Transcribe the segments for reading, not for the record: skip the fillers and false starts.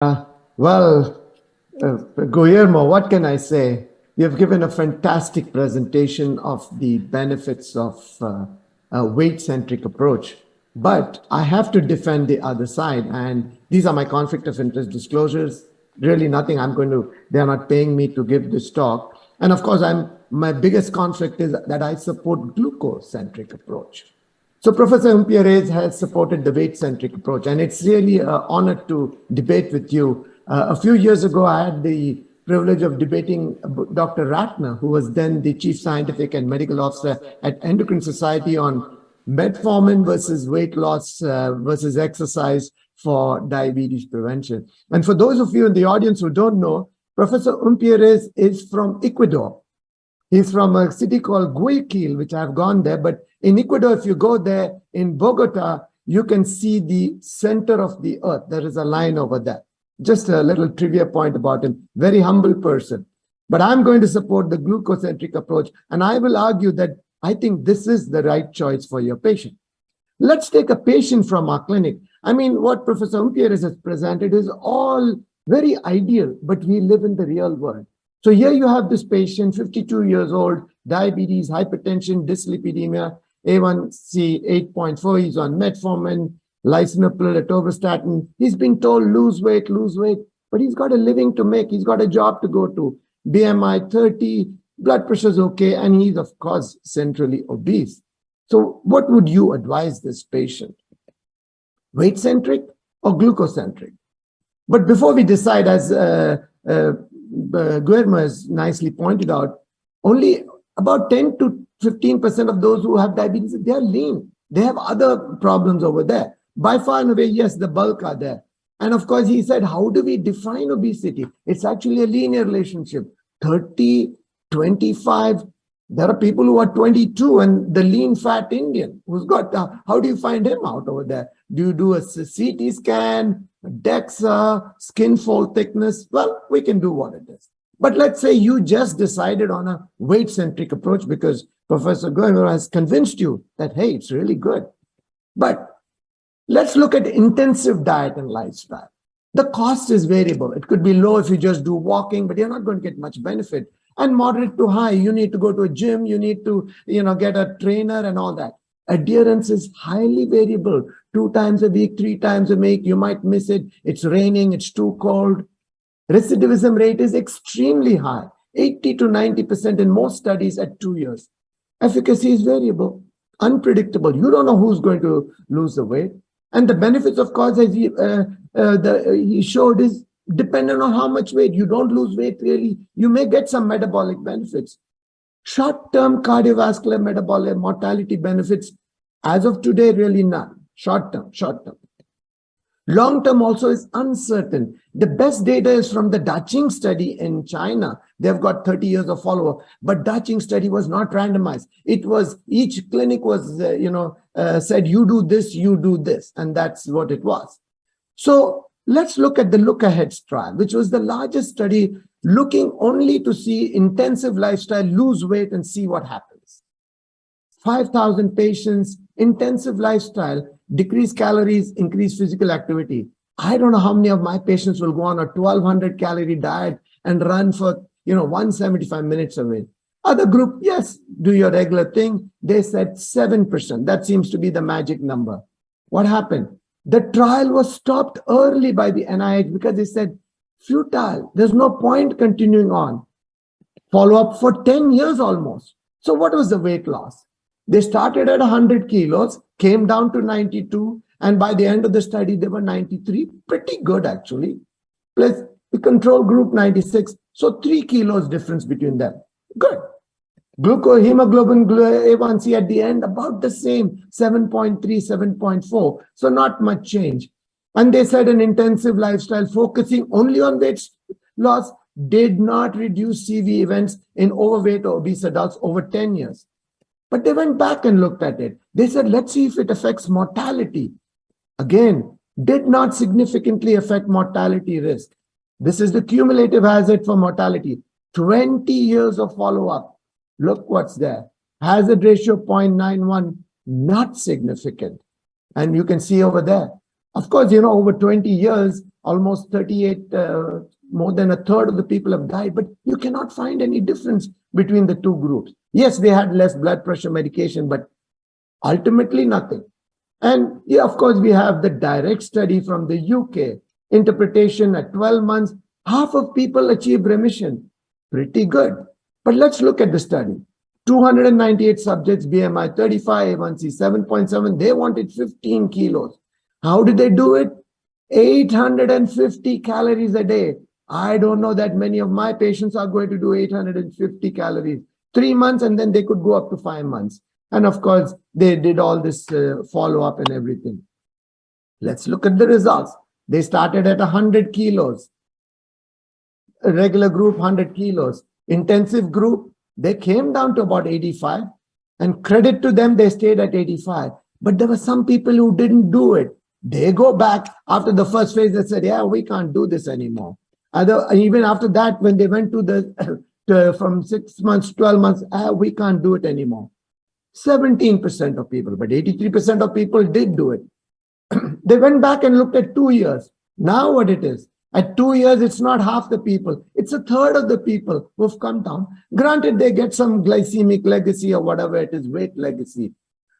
Uh, well, Guillermo, what can I say? You've given a fantastic presentation of the benefits of a weight-centric approach. But I have to defend the other side. And these are my conflict of interest disclosures. Really nothing they're not paying me to give this talk. And of course, my biggest conflict is that I support glucocentric approach. So Professor Humpierrez has supported the weight-centric approach, and it's really an honor to debate with you. A few years ago, I had the privilege of debating Dr. Ratner, who was then the chief scientific and medical officer at Endocrine Society on metformin versus weight loss versus exercise for diabetes prevention. And for those of you in the audience who don't know, Professor Humpierrez is from Ecuador. He's from a city called Guayaquil, which I've gone there. But in Ecuador, if you go there in Bogota, you can see the center of the earth. There is a line over there. Just a little trivia point about him. Very humble person. But I'm going to support the glucocentric approach. And I will argue that I think this is the right choice for your patient. Let's take a patient from our clinic. I mean, what Professor Umpierrez has presented is all very ideal, but we live in the real world. So here you have this patient, 52 years old, diabetes, hypertension, dyslipidemia, A1C 8.4. He's on metformin, lisinopril, atorvastatin. He's been told lose weight, but he's got a living to make. He's got a job to go to. BMI 30, blood pressure's okay, and he's, of course, centrally obese. So what would you advise this patient? Weight-centric or glucocentric? But before we decide, as Guillermo has nicely pointed out, only about 10 to 15% of those who have diabetes, they are lean. They have other problems over there. By far and away, yes, the bulk are there. And of course, he said, how do we define obesity? It's actually a linear relationship. 30, 25. There are people who are 22 and the lean fat Indian who's got, how do you find him out over there? Do you do a CT scan, DEXA, skin fold thickness? Well, we can do what it is. But let's say you just decided on a weight-centric approach because Professor Guillermo has convinced you that, hey, it's really good. But let's look at intensive diet and lifestyle. The cost is variable. It could be low if you just do walking, but you're not going to get much benefit. And moderate to high, you need to go to a gym, you need to, get a trainer and all that. Adherence is highly variable. 2 times a week, 3 times a week, you might miss it. It's raining, it's too cold. Recidivism rate is extremely high, 80 to 90% in most studies at 2 years. Efficacy is variable, unpredictable. You don't know who's going to lose the weight. And the benefits, of course, as he showed, is dependent on how much weight. You don't lose weight really. You may get some metabolic benefits. Short-term cardiovascular metabolic mortality benefits, as of today, really none. Short-term. Long-term also is uncertain. The best data is from the Daching study in China. They've got 30 years of follow-up, but Daching study was not randomized. It was, each clinic was, said, you do this, and that's what it was. So let's look at the Look Ahead trial, which was the largest study looking only to see intensive lifestyle, lose weight, and see what happens. 5,000 patients, intensive lifestyle, decrease calories, increase physical activity. I don't know how many of my patients will go on a 1,200 calorie diet and run for 175 minutes away. Other group, yes, do your regular thing. They said 7%. That seems to be the magic number. What happened? The trial was stopped early by the NIH because they said, futile, there's no point continuing on. Follow-up for 10 years almost. So what was the weight loss? They started at 100 kilos, came down to 92, and by the end of the study, they were 93. Pretty good, actually. Plus the control group, 96. So 3 kilos difference between them. Good. Hemoglobin A1C at the end, about the same, 7.3, 7.4. So not much change. And they said an intensive lifestyle focusing only on weight loss did not reduce CV events in overweight or obese adults over 10 years. But they went back and looked at it. They said, let's see if it affects mortality. Again, did not significantly affect mortality risk. This is the cumulative hazard for mortality. 20 years of follow-up. Look what's there. Hazard ratio 0.91, not significant. And you can see over there. Of course, over 20 years, almost 38, more than a third of the people have died, but you cannot find any difference between the two groups. Yes, they had less blood pressure medication, but ultimately nothing. And yeah, of course, we have the direct study from the UK, interpretation at 12 months, half of people achieve remission. Pretty good. But let's look at the study. 298 subjects, BMI 35, A1C 7.7. They wanted 15 kilos. How did they do it? 850 calories a day. I don't know that many of my patients are going to do 850 calories. 3 months, and then they could go up to 5 months. And of course, they did all this follow-up and everything. Let's look at the results. They started at 100 kilos. A regular group, 100 kilos. Intensive group, they came down to about 85. And credit to them, they stayed at 85. But there were some people who didn't do it. They go back after the first phase, they said, yeah, we can't do this anymore. Even after that, when they went to the from 6 months, 12 months, we can't do it anymore. 17% of people, but 83% of people did do it. They went back and looked at 2 years. Now what it is, at 2 years, it's not half the people. It's a third of the people who've come down. Granted, they get some glycemic legacy or whatever it is, weight legacy.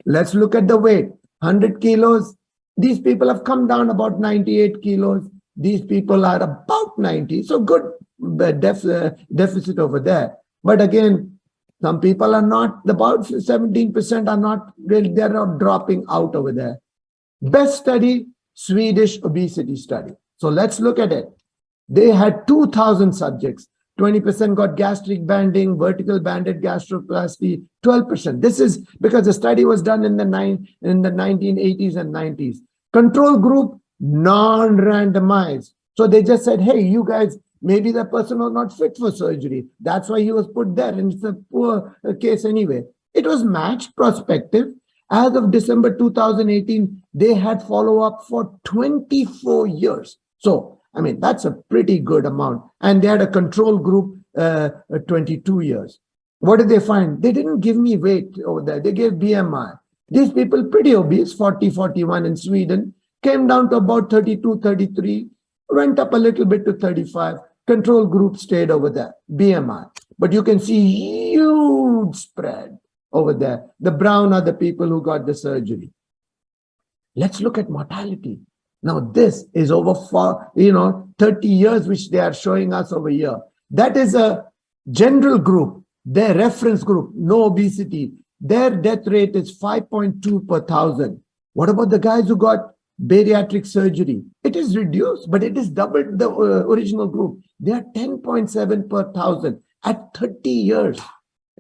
Let's look at the weight. 100 kilos. These people have come down about 98 kilos. These people are about 90. So good deficit over there. But again, some people are not, about 17% are not really, they're not dropping out over there. Best study, Swedish obesity study. So let's look at it. They had 2,000 subjects. 20% got gastric banding, vertical banded gastroplasty, 12%. This is because the study was done in the 1980s and 90s. Control group, non-randomized. So they just said, hey, you guys, maybe the person was not fit for surgery. That's why he was put there. And it's a poor case anyway. It was matched prospective. As of December 2018, they had follow-up for 24 years. So, I mean, that's a pretty good amount. And they had a control group, 22 years. What did they find? They didn't give me weight over there. They gave BMI. These people, pretty obese, 40, 41 in Sweden, came down to about 32, 33, went up a little bit to 35. Control group stayed over there, BMI. But you can see huge spread over there. The brown are the people who got the surgery. Let's look at mortality. Now, this is over 30 years, which they are showing us over here. That is a general group, their reference group, no obesity. Their death rate is 5.2 per thousand. What about the guys who got bariatric surgery? It is reduced, but it is doubled the original group. They are 10.7 per thousand at 30 years.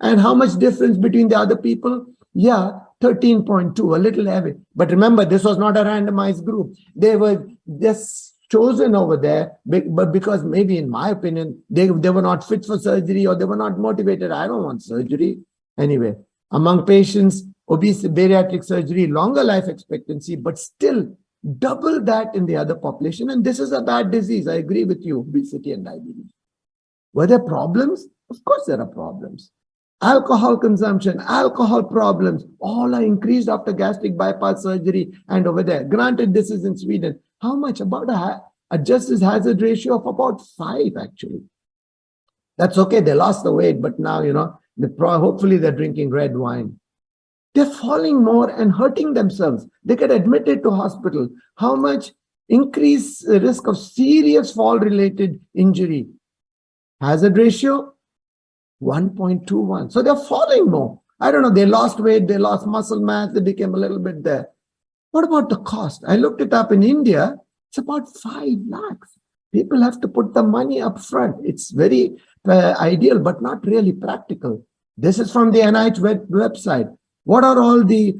And how much difference between the other people? Yeah, 13.2, a little heavy. But remember, this was not a randomized group. They were just chosen over there, but because maybe, in my opinion, they were not fit for surgery or they were not motivated. I don't want surgery. Anyway, among patients, obese bariatric surgery, longer life expectancy, but still double that in the other population. And this is a bad disease. I agree with you, obesity and diabetes. Were there problems? Of course there are problems. Alcohol consumption, alcohol problems, all are increased after gastric bypass surgery and over there. Granted, this is in Sweden. How much? About a justice hazard ratio of about 5, actually. That's okay. They lost the weight, but now, hopefully they're drinking red wine. They're falling more and hurting themselves. They get admitted to hospital. How much? Increased risk of serious fall-related injury. Hazard ratio? 1.21. So they're falling more. I don't know. They lost weight. They lost muscle mass. They became a little bit there. What about the cost? I looked it up in India. It's about 5 lakhs. People have to put the money up front. It's very ideal, but not really practical. This is from the NIH website. What are all the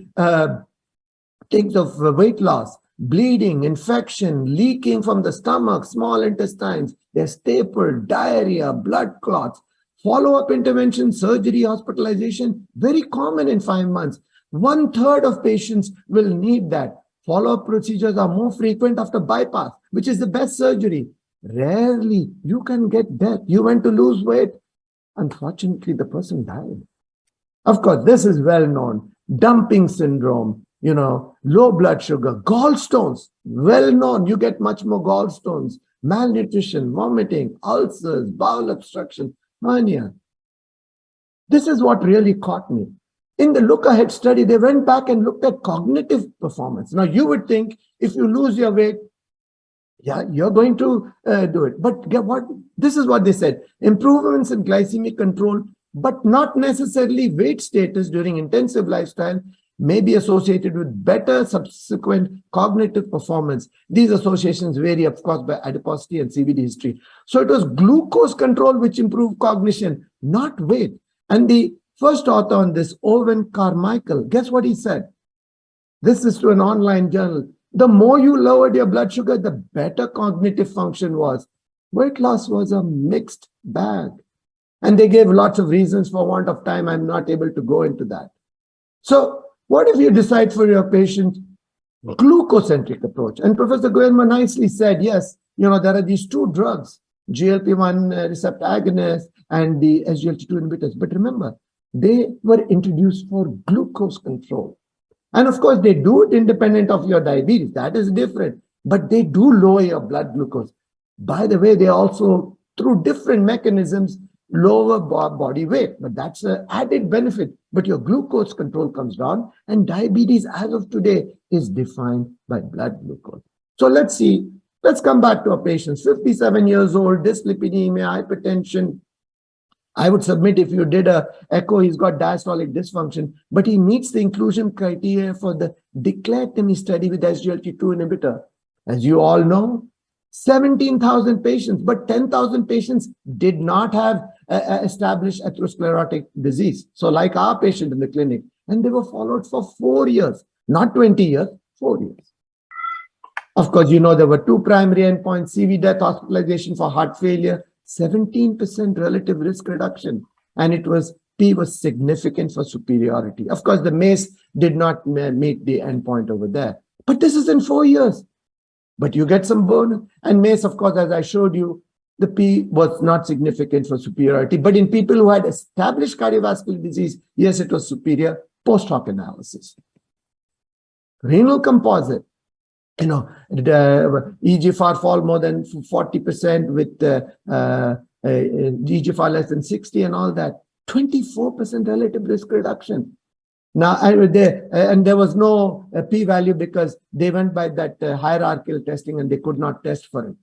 things of weight loss? Bleeding, infection, leaking from the stomach, small intestines. They're stapled, diarrhea, blood clots. Follow-up intervention, surgery, hospitalization, very common in 5 months. 1/3 of patients will need that. Follow-up procedures are more frequent after bypass, which is the best surgery. Rarely you can get death. You went to lose weight. Unfortunately, the person died. Of course, this is well known. Dumping syndrome, low blood sugar, gallstones, well known. You get much more gallstones, malnutrition, vomiting, ulcers, bowel obstruction, hernia. This is what really caught me. In the look ahead study, they went back and looked at cognitive performance. Now, you would think if you lose your weight, yeah, you're going to do it. But get what? This is what they said. Improvements in glycemic control, but not necessarily weight status during intensive lifestyle, may be associated with better subsequent cognitive performance. These associations vary, of course, by adiposity and CVD history. So it was glucose control which improved cognition, not weight. And the first author on this, Owen Carmichael, guess what he said? This is to an online journal. The more you lowered your blood sugar, the better cognitive function was. Weight loss was a mixed bag. And they gave lots of reasons. For want of time, I'm not able to go into that. So what if you decide for your patient glucocentric approach? And Professor Guillermo nicely said, yes, there are these two drugs, GLP-1 receptor agonists and the SGLT2 inhibitors. But remember, they were introduced for glucose control. And of course, they do it independent of your diabetes. That is different. But they do lower your blood glucose. By the way, they also, through different mechanisms, lower body weight. But that's an added benefit. But your glucose control comes down. And diabetes, as of today, is defined by blood glucose. So let's see. Let's come back to our patients. 57 years old, dyslipidemia, hypertension. I would submit if you did a echo, he's got diastolic dysfunction, but he meets the inclusion criteria for the declared study with SGLT2 inhibitor. As you all know, 17,000 patients, but 10,000 patients did not have established atherosclerotic disease. So like our patient in the clinic, and they were followed for 4 years, not 20 years, 4 years. Of course, there were two primary endpoints, CV death, hospitalization for heart failure, 17% relative risk reduction, and P was significant for superiority. Of course, the MACE did not meet the endpoint over there, but this is in 4 years. But you get some bonus, and MACE, of course, as I showed you, the P was not significant for superiority, but in people who had established cardiovascular disease, yes, it was superior post hoc analysis. Renal composite. The EGFR fall more than 40% with EGFR less than 60 and all that. 24% relative risk reduction. Now, there was no p-value because they went by that hierarchical testing and they could not test for it.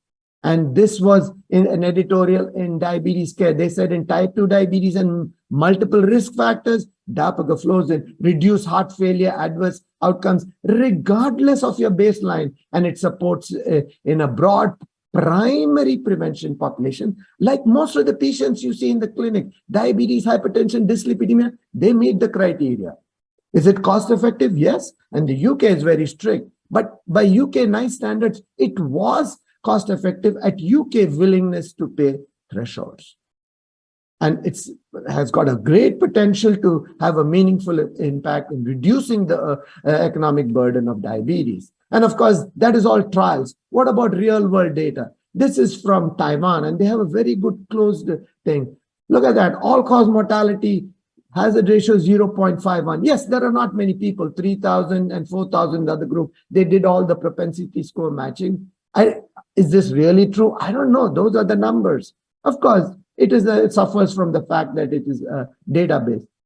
And this was in an editorial in Diabetes Care. They said in type 2 diabetes and multiple risk factors, dapagliflozin reduce heart failure adverse outcomes regardless of your baseline, and it supports in a broad primary prevention population. Like most of the patients you see in the clinic, diabetes, hypertension, dyslipidemia, they meet the criteria. Is it cost effective? Yes. And the UK is very strict. But by UK NICE standards, it was cost effective at UK willingness to pay thresholds. And it has got a great potential to have a meaningful impact in reducing the economic burden of diabetes. And of course, that is all trials. What about real world data? This is from Taiwan, and they have a very good closed thing. Look at that. All-cause mortality hazard ratio 0.51. Yes, there are not many people, 3,000 and 4,000 the other group. They did all the propensity score matching. Is this really true? I don't know. Those are the numbers. Of course, it suffers from the fact that it is a database.